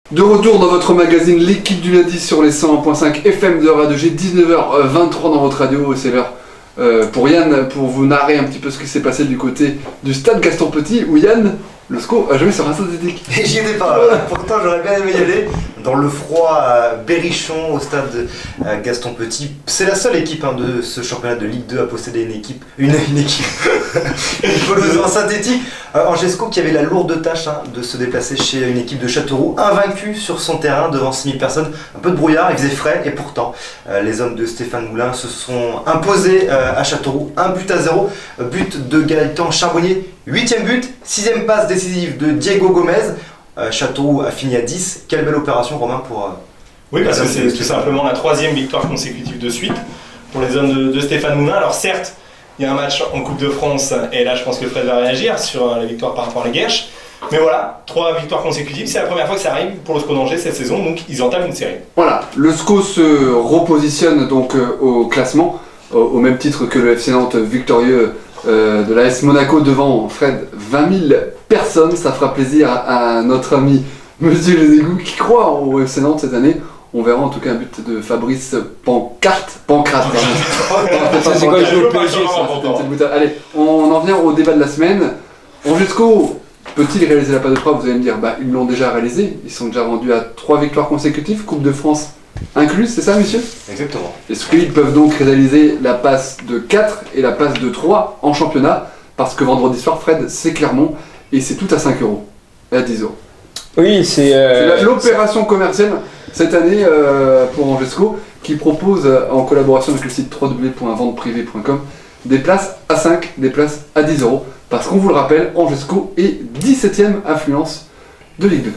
De retour dans votre magazine L'équipe du lundi sur les 101.5 FM de Radio G, 19h23 dans votre radio, et c'est l'heure pour Yann pour vous narrer un petit peu ce qui s'est passé du côté du stade Gaston Petit où Yann, le SCO, a joué sur un synthétique. Et j'y étais pas, pourtant j'aurais bien aimé y aller, dans le froid berrichon au stade Gaston Petit. C'est la seule équipe de ce championnat de Ligue 2 à posséder une pelouse en synthétique. Angesco qui avait la lourde tâche de se déplacer chez une équipe de Châteauroux, invaincu sur son terrain devant 6000 personnes. Un peu de brouillard, il faisait frais et pourtant les hommes de Stéphane Moulin se sont imposés à Châteauroux, 1-0, but de Gaëtan Charbonnier, 8ème but, 6ème passe décisive de Diego Gomez. Châteauroux a fini à 10. Quelle belle opération, Romain, pour... Oui, parce que c'est tout simplement la 3e victoire consécutive de suite pour les hommes de Stéphane Moulin. Alors certes, il y a un match en Coupe de France, et là je pense que Fred va réagir sur la victoire par rapport à la Guerche. Mais voilà, 3 victoires consécutives, c'est la première fois que ça arrive pour le SCO d'Angers cette saison, donc ils entament une série. Voilà, le SCO se repositionne donc au classement, au même titre que le FC Nantes victorieux de l'AS Monaco devant Fred, 20 000 personnes. Ça fera plaisir à notre ami Monsieur Les Égouts qui croit au FC Nantes cette année. On verra en tout cas un but de Fabrice Pancrate. C'est quoi le jeu au PSG ça? Allez, on en vient au débat de la semaine. Angesco peut-il réaliser la passe de 3? Vous allez me dire, ils l'ont déjà réalisé. Ils sont déjà rendus à 3 victoires consécutives, Coupe de France incluse, c'est ça, monsieur? Exactement. Est-ce qu'ils peuvent donc réaliser la passe de 4 et la passe de 3 en championnat? Parce que vendredi soir, Fred, c'est Clermont et c'est tout à 5 €, à 10 €. Oui, c'est l'opération commerciale cette année pour Angesco qui propose en collaboration avec le site www.venteprivée.com des places à 5, des places à 10 €. Parce qu'on vous le rappelle, Angesco est 17ème affluence de Ligue 2.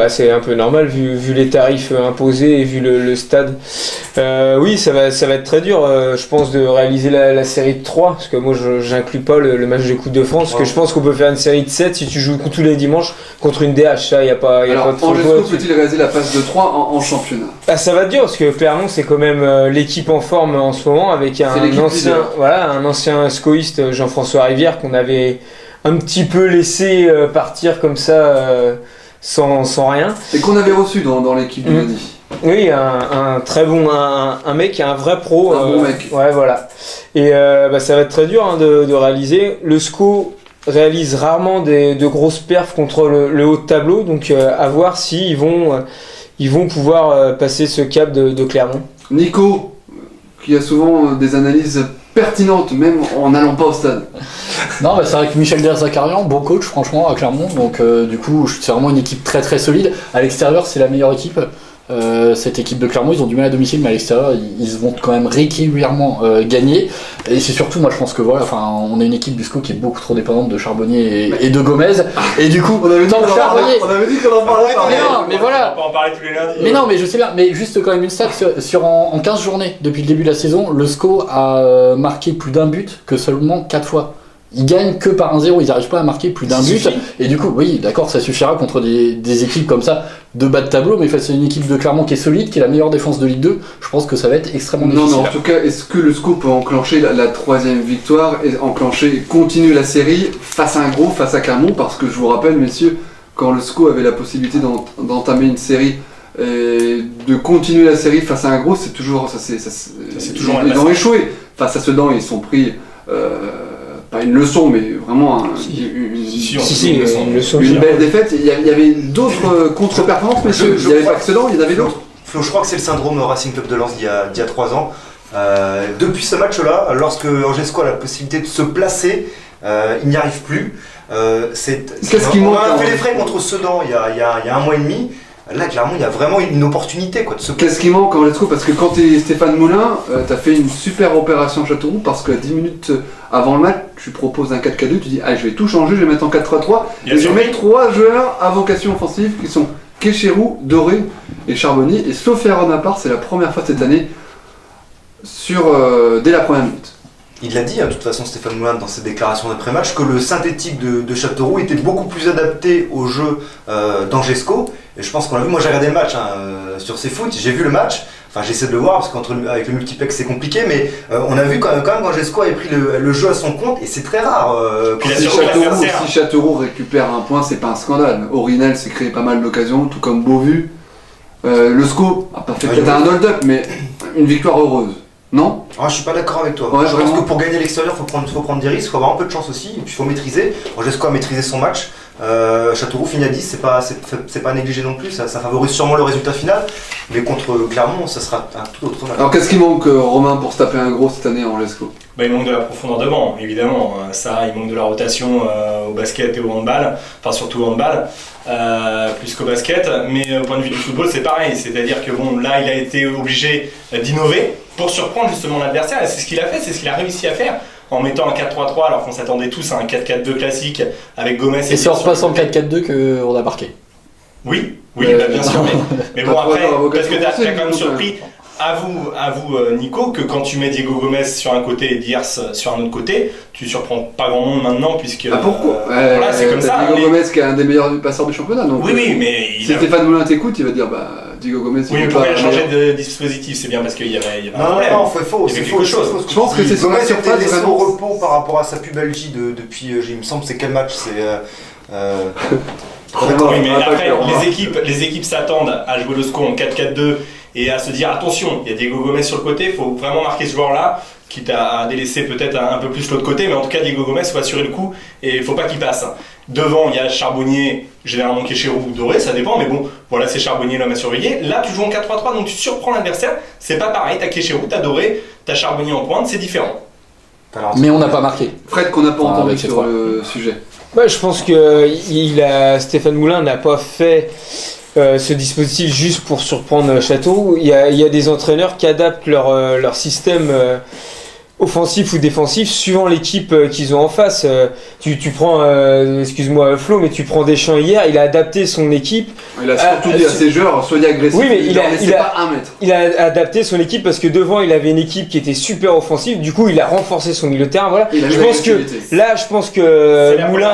C'est un peu normal vu les tarifs imposés et vu le stade. Oui, ça va être très dur, je pense, de réaliser la série de 3, parce que moi j'inclus pas le match de Coupe de France, parce que je pense qu'on peut faire une série de 7 si tu joues tous les dimanches contre une DH, ça, y a pas de Angesco peut-il réaliser la passe de 3 en championnat? Ça va être dur, parce que Clermont c'est quand même l'équipe en forme en ce moment, avec un ancien scoïste, Jean-François Rivière, qu'on avait un petit peu laissé partir comme ça... Sans rien. Et qu'on avait reçu dans l'équipe du lundi. Oui, un très bon, un mec, un vrai pro. Un bon mec. Ouais, voilà. Et ça va être très dur de réaliser. Le SCO réalise rarement de grosses perfs contre le haut de tableau, donc à voir s'ils vont pouvoir passer ce cap de Clermont. Nico, qui a souvent des analyses pertinentes, même en n'allant pas au stade. Non, c'est vrai que Michel Zakarian, beau coach franchement à Clermont, donc du coup c'est vraiment une équipe très très solide. À l'extérieur c'est la meilleure équipe, cette équipe de Clermont, ils ont du mal à domicile, mais à l'extérieur ils vont quand même régulièrement gagner. Et c'est surtout, moi je pense que on a une équipe du SCO qui est beaucoup trop dépendante de Charbonnier et de Gomez, et du coup on avait dit qu'on en parlait. Mais voilà. On peut en parler tous les lundis. Mais non, mais je sais bien, mais juste quand même une stat en 15 journées depuis le début de la saison, le SCO a marqué plus d'un but que seulement 4 fois. Ils gagnent que par 1-0, ils n'arrivent pas à marquer plus d'un but. Et du coup, oui, d'accord, ça suffira contre des équipes comme ça de bas de tableau, mais face à une équipe de Clermont qui est solide, qui est la meilleure défense de Ligue 2, je pense que ça va être extrêmement difficile. Non, en tout cas, est-ce que le SCO peut enclencher la 3e victoire et continuer la série face à face à Clermont? Parce que je vous rappelle, messieurs, quand le SCO avait la possibilité d'entamer une série et de continuer la série face à un gros, c'est toujours ils ont échoué. Face à Sedan, ils sont pris pas une leçon, mais vraiment une belle défaite. Il y avait d'autres contre-performances, messieurs. Il n'y avait pas que Sedan, il y en avait d'autres. Flo, je crois que c'est le syndrome Racing Club de Lens d'il y a 3 ans. Depuis ce match-là, lorsque Angesco a la possibilité de se placer, il n'y arrive plus. Qu'est-ce qui manque? On a fait les frais contre Sedan il y a 1 mois et demi. Là, clairement, il y a vraiment une opportunité. Qu'est-ce qui manque en Let's Go? Parce que quand tu es Stéphane Moulin, tu as fait une super opération Châteauroux, parce que 10 minutes avant le match, tu proposes un 4-4-2, tu dis je vais tout changer, je vais mettre en 4-3-3, et je vais mettre 3 joueurs à vocation offensive qui sont Kéchérou, Doré et Charbonnier. Et sauf erreur de ma part, c'est la première fois cette année dès la première minute. Il l'a dit, de toute façon, Stéphane Moulin, dans ses déclarations d'après-match, que le synthétique de Châteauroux était beaucoup plus adapté au jeu d'Angesco. Et je pense qu'on l'a vu, moi j'ai regardé le match sur CFoot, j'ai vu le match. Enfin, j'essaie de le voir parce qu'avec le multiplex c'est compliqué, mais on a vu quand même qu'Angesco avait pris le jeu à son compte et c'est très rare. Si Châteauroux récupère un point, c'est pas un scandale. Orinel s'est créé pas mal d'occasions, tout comme Beauvu. Le SCO a pas fait peut-être un hold-up, mais une victoire heureuse. Non ? Je suis pas d'accord avec toi. Ouais, je pense que pour gagner à l'extérieur, faut prendre des risques, faut avoir un peu de chance aussi, et puis faut maîtriser. Angesco a maîtrisé son match. Châteauroux finit à 10, c'est pas négligé non plus, ça favorise sûrement le résultat final, mais contre Clermont, ça sera un tout autre match. Alors qu'est-ce qui manque, Romain, pour se taper un gros cette année en Angesco ? Il manque de la profondeur de banc, évidemment. Ça, il manque de la rotation au basket et au handball, enfin surtout au handball, plus qu'au basket. Mais au point de vue du football, c'est pareil. C'est-à-dire que là, il a été obligé d'innover pour surprendre justement l'adversaire. Et c'est ce qu'il a fait, c'est ce qu'il a réussi à faire. En mettant un 4-3-3 alors qu'on s'attendait tous à un 4-4-2 classique avec Gomez et c'est en repassant le 4-4-2 qu'on a marqué. Oui, bien sûr, mais bon après, parce que t'as quand même surpris, avoue Nico, que quand tu mets Diego Gomez sur un côté et Diers sur un autre côté, tu surprends pas grand monde maintenant puisque... pourquoi voilà, c'est comme ça. Diego Gomez qui est un des meilleurs passeurs du championnat, donc oui, mais... Si Stéphane Moulin t'écoute, il va dire Diego Gomez... Oui, mais pourquoi il a changé de dispositif ? C'est bien parce qu'il y avait un problème. Non, c'est faux. Je pense que c'est son Gomez surface était laissé vraiment... au repos par rapport à sa pubalgie depuis, il me semble, c'est quel match ? Oui, mais après, les équipes s'attendent à jouer le SCO en 4-4-2 et à se dire attention, il y a Diego Gomez sur le côté, il faut vraiment marquer ce joueur-là, quitte à délaisser peut-être un peu plus l'autre côté, mais en tout cas Diego Gomez faut assurer le coup et il ne faut pas qu'il passe. Devant, il y a Charbonnier, généralement Kéchérou ou Doré, ça dépend, mais bon, voilà, c'est Charbonnier l'homme à surveiller. Là, tu joues en 4-3-3, donc tu surprends l'adversaire, c'est pas pareil, t'as Kéchérou, t'as Doré, t'as Charbonnier en pointe, c'est différent. Mais on n'a pas marqué. Fred, qu'on n'a pas entendu sur le sujet. Je pense que Stéphane Moulin n'a pas fait ce dispositif juste pour surprendre Châteauroux. Il y a des entraîneurs qui adaptent leur système offensif ou défensif suivant l'équipe qu'ils ont en face. Tu prends, excuse-moi Flo, mais tu prends Deschamps hier, il a adapté son équipe. Il a surtout dit à ses joueurs, soyez agressifs. Oui, mais il a adapté son équipe parce que devant il avait une équipe qui était super offensive. Du coup, il a renforcé son milieu de terrain. Voilà. Je pense que Moulin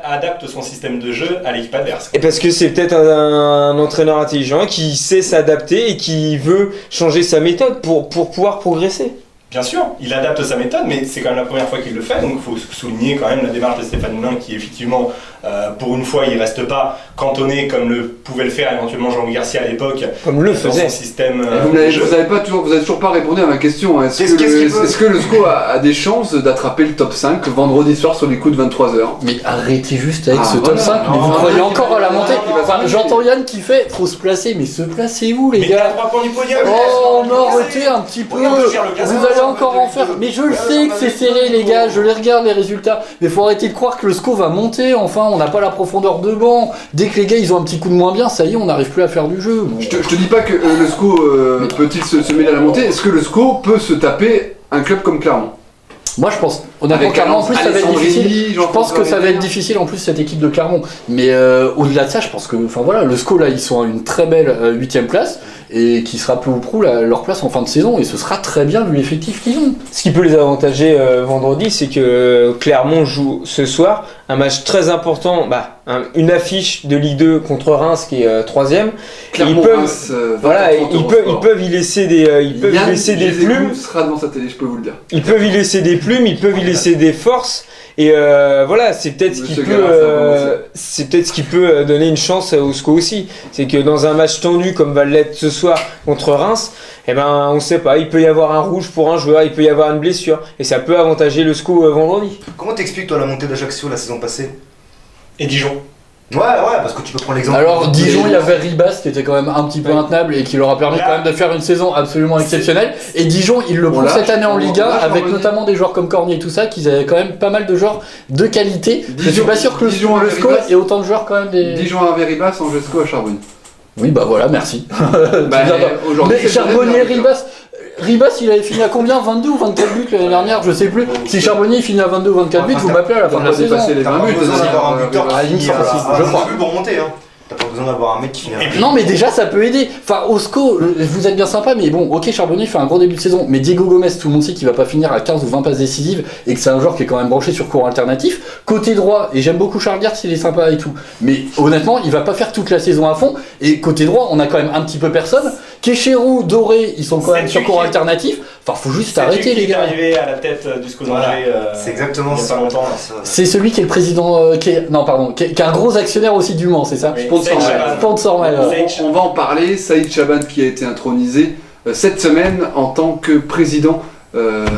adapte son système de jeu à l'équipe adverse. Et parce que c'est peut-être un entraîneur intelligent qui sait s'adapter et qui veut changer sa méthode pour pouvoir progresser. Bien sûr, il adapte sa méthode, mais c'est quand même la première fois qu'il le fait, donc il faut souligner quand même la démarche de Stéphane Moulin qui effectivement, pour une fois, il reste pas cantonné comme le pouvait le faire éventuellement Jean-Louis Garcia à l'époque, comme le faisait. Son système. Vous n'avez toujours pas répondu à ma question. Est-ce que le SCO a des chances d'attraper le top 5 vendredi soir sur les coups de 23h ? Mais arrêtez juste avec ce top 5, mais vous croyez encore à la montée. J'entends Yann qui fait faut se placer, mais se placez où les gars ? 3 points du podium. Oh non, arrêtez un petit peu. Vous allez encore en faire. Mais je le sais que c'est serré les gars, je les regarde les résultats. Mais faut arrêter de croire que le SCO va monter. Enfin, on n'a pas la profondeur de banc. Dès que les gars ils ont un petit coup de moins bien, ça y est, on n'arrive plus à faire du jeu. Bon. Je te dis pas que le SCO peut-il se mêler à la montée. Est-ce que le SCO peut se taper un club comme Clermont ? Moi je pense, honnêtement, Clermont en plus ça va être difficile. Je pense que ça va être difficile en plus cette équipe de Clermont. Mais au-delà de ça, je pense que, enfin voilà, le SCO là ils sont à une très belle 8ème place et qui sera peu ou prou leur place en fin de saison et ce sera très bien vu l'effectif qu'ils ont. Ce qui peut les avantager vendredi, c'est que Clermont joue ce soir un match très important, une affiche de Ligue 2 contre Reims qui est 3ème. Ils peuvent y laisser des plumes. Sera devant sa télé, je peux vous le dire. Ils peuvent y laisser des plumes, ils peuvent y laisser des forces. Et voilà, c'est peut-être ce qui peut donner une chance au SCO aussi. C'est que dans un match tendu comme va l'être ce soir contre Reims, on sait pas, il peut y avoir un rouge pour un joueur, il peut y avoir une blessure, et ça peut avantager le SCO vendredi. Comment t'expliques toi la montée d'Ajaccio la saison passée ? Et Dijon. Ouais, parce que tu peux prendre l'exemple. Alors Dijon, il y avait Ribas qui était quand même un petit peu intenable et qui leur a permis quand même de faire une saison absolument exceptionnelle. Et Dijon, ils le prouvent cette année en Ligue 1 avec notamment des joueurs comme Cornier et tout ça, qu'ils avaient quand même pas mal de joueurs de qualité. Je suis pas sûr que le SCO ait autant de joueurs quand même des... Dijon avait Ribas, Angesco à Charbonnier. Oui, voilà, merci. Aujourd'hui, mais Charbonnier, Ribas, il avait fini à combien ? 22 ou 24 buts l'année dernière, je sais plus. Si Charbonnier il finit à 22 ou 24 buts, vous m'appelez à la fin de la saison. Les 20 buts, besoin d'avoir un buteur qui finit je crois pour monter. T'as pas besoin d'avoir un mec qui finit. Non, mais déjà ça peut aider. Enfin, au SCO, vous êtes bien sympa, mais bon, ok, Charbonnier fait un gros début de saison, mais Diego Gomez, tout le monde sait qu'il va pas finir à 15 ou 20 passes décisives et que c'est un joueur qui est quand même branché sur courant alternatif. Côté droit, et j'aime beaucoup Charles Gertz, il est sympa et tout, mais honnêtement, il va pas faire toute la saison à fond. Et côté droit, on a quand même un petit peu personne. Kéchéroux, Doré, ils sont quand même sur cours alternatif. Enfin, faut juste arrêter, les gars. C'est arrivé à la tête du SCO d'Angers. C'est exactement il y a ça. pas longtemps. C'est celui qui est le président, qui est un gros actionnaire aussi du Mans, c'est ça? Oui, Sponsor, Saïd Chaban. Sponsor mal. On va en parler. Saïd Chaban qui a été intronisé cette semaine en tant que président.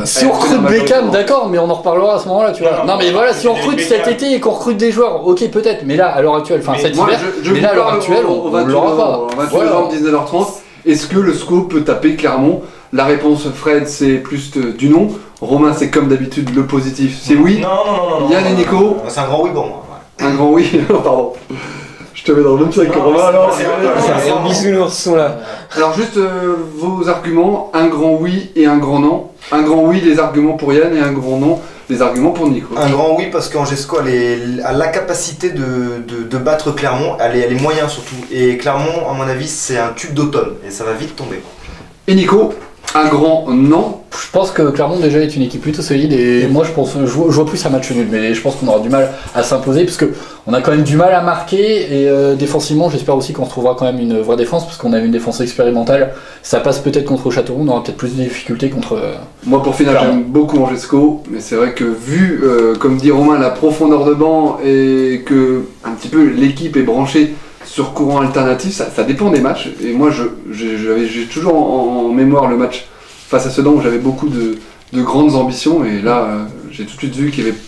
Si on recrute Beckham, d'accord, mais on en reparlera à ce moment-là, tu vois. Non, mais voilà, si on recrute cet été et qu'on recrute des joueurs, ok, peut-être, mais là, à l'heure actuelle, enfin cet hiver, mais là, à l'heure actuelle, on l'aura pas. On va tout voir 19h30. Est-ce que le SCO peut taper Clermont? La réponse, Fred, c'est plus du non. Romain, c'est comme d'habitude le positif, c'est oui. Non. Yann et Nico, C'est un grand oui pour moi. un grand oui. Pardon. Je te mets dans le même sac que Romain alors. C'est un bisounours sont là. Alors juste vos arguments, un grand oui et un grand non. Un grand oui, les arguments pour Yann, et un grand non, les arguments pour Nico. Un grand oui parce qu'Angesco a la capacité de battre Clermont, elle est moyen surtout. Et Clermont, à mon avis, c'est un tube d'automne et ça va vite tomber. Et Nico, un grand non. Je pense que Clermont déjà est une équipe plutôt solide et moi je vois plus un match nul, mais je pense qu'on aura du mal à s'imposer parce que on a quand même du mal à marquer et défensivement j'espère aussi qu'on retrouvera quand même une vraie défense parce qu'on a une défense expérimentale. Ça passe peut-être contre Châteauroux, on aura peut-être plus de difficultés contre. Moi pour finir Clermont. j'aime beaucoup Angesco, mais c'est vrai que vu, comme dit Romain, la profondeur de banc et que un petit peu l'équipe est branchée sur courant alternatif, ça dépend des matchs. Et moi j'ai toujours en mémoire le match face à Sedan où j'avais beaucoup de grandes ambitions et là j'ai tout de suite vu qu'il n'y avait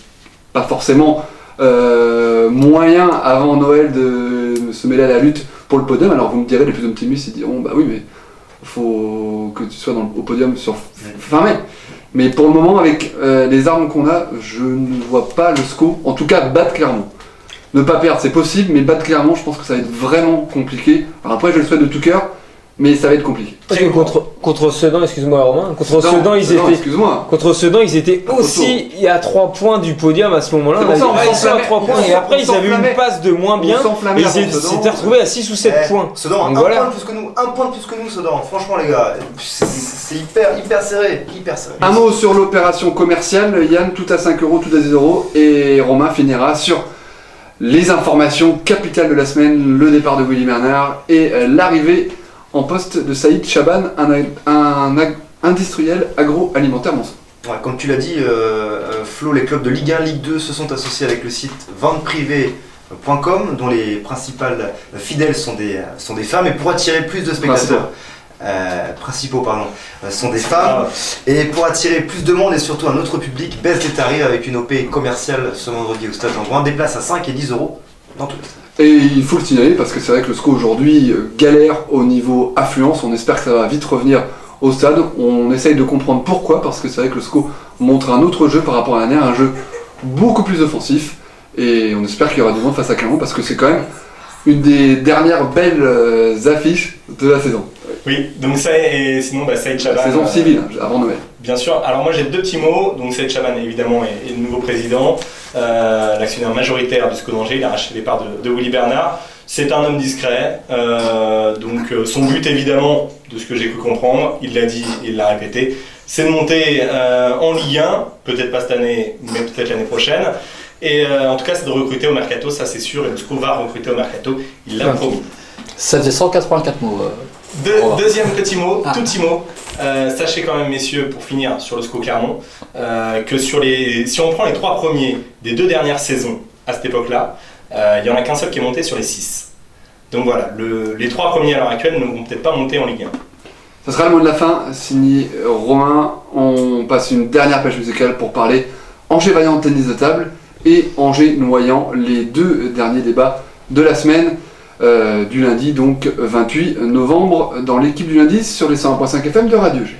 pas forcément moyen avant Noël de se mêler à la lutte pour le podium. Alors vous me direz, les plus optimistes ils diront bah oui mais faut que tu sois au podium sur fin mai. Mais pour le moment avec les armes qu'on a, je ne vois pas le SCO, en tout cas battre Clermont. Ne pas perdre c'est possible, mais battre Clermont je pense que ça va être vraiment compliqué. Alors après je le souhaite de tout cœur, mais ça va être compliqué. Parce que contre Sedan, excuse-moi Romain, contre Sedan ils étaient aussi il y a 3 points du podium à ce moment-là. C'est pour ça, Ils sont à 3 points et après ils avaient une passe de moins bien et ils s'étaient retrouvés à 6 ou 7 points. Sedan, Donc un voilà. point de plus que nous, Sedan. Franchement les gars, c'est hyper serré. Un mot sur l'opération commerciale, Yann, tout à 5€, tout à 10€, et Romain finira sur les informations capitales de la semaine, le départ de Willy Bernard et l'arrivée en poste de Saïd Chaban, un industriel agroalimentaire monceau. Ouais, comme tu l'as dit, Flo, les clubs de Ligue 1, Ligue 2 se sont associés avec le site venteprivée.com dont les principales fidèles sont des femmes et pour attirer plus de spectateurs. Principaux sont des femmes et pour attirer plus de monde et surtout un autre public, baisse des tarifs avec une OP commerciale ce vendredi au stade Jean-Bouin, des places à 5 et 10€ dans tout le stade. Et il faut le signaler parce que c'est vrai que le SCO aujourd'hui galère au niveau affluence, on espère que ça va vite revenir au stade, on essaye de comprendre pourquoi, parce que c'est vrai que le SCO montre un autre jeu par rapport à l'année, un jeu beaucoup plus offensif et on espère qu'il y aura du monde face à Clermont parce que c'est quand même une des dernières belles affiches de la saison. Oui, donc ça et sinon Saïd Chaban. La saison civile, avant Noël. Bien sûr. Alors moi j'ai 2 petits mots. Donc Saïd Chaban évidemment est le nouveau président, l'actionnaire majoritaire du SCO d'Angers. Il a racheté les parts de Willy Bernard. C'est un homme discret. Donc son but évidemment, de ce que j'ai pu comprendre, il l'a dit, il l'a répété, c'est de monter en Ligue 1. Peut-être pas cette année, mais peut-être l'année prochaine. Et en tout cas c'est de recruter au mercato, ça c'est sûr. Et le SCO va recruter au mercato. Il l'a promis. Ça faisait 184 mots. Deuxième petit mot, tout petit mot. Sachez quand même, messieurs, pour finir sur le SCO Clermont, que si on prend les 3 premiers des 2 dernières saisons à cette époque-là, il n'y en a qu'un seul qui est monté sur les 6. Donc voilà, les 3 premiers à l'heure actuelle ne vont peut-être pas monter en Ligue 1. Ça sera le mot de la fin, signé Romain. On passe une dernière page musicale pour parler Angers Vaillant tennis de table et Angers Noyant, les 2 derniers débats de la semaine. Du lundi, donc 28 novembre, dans l'équipe du lundi sur les 101.5 FM de Radio G.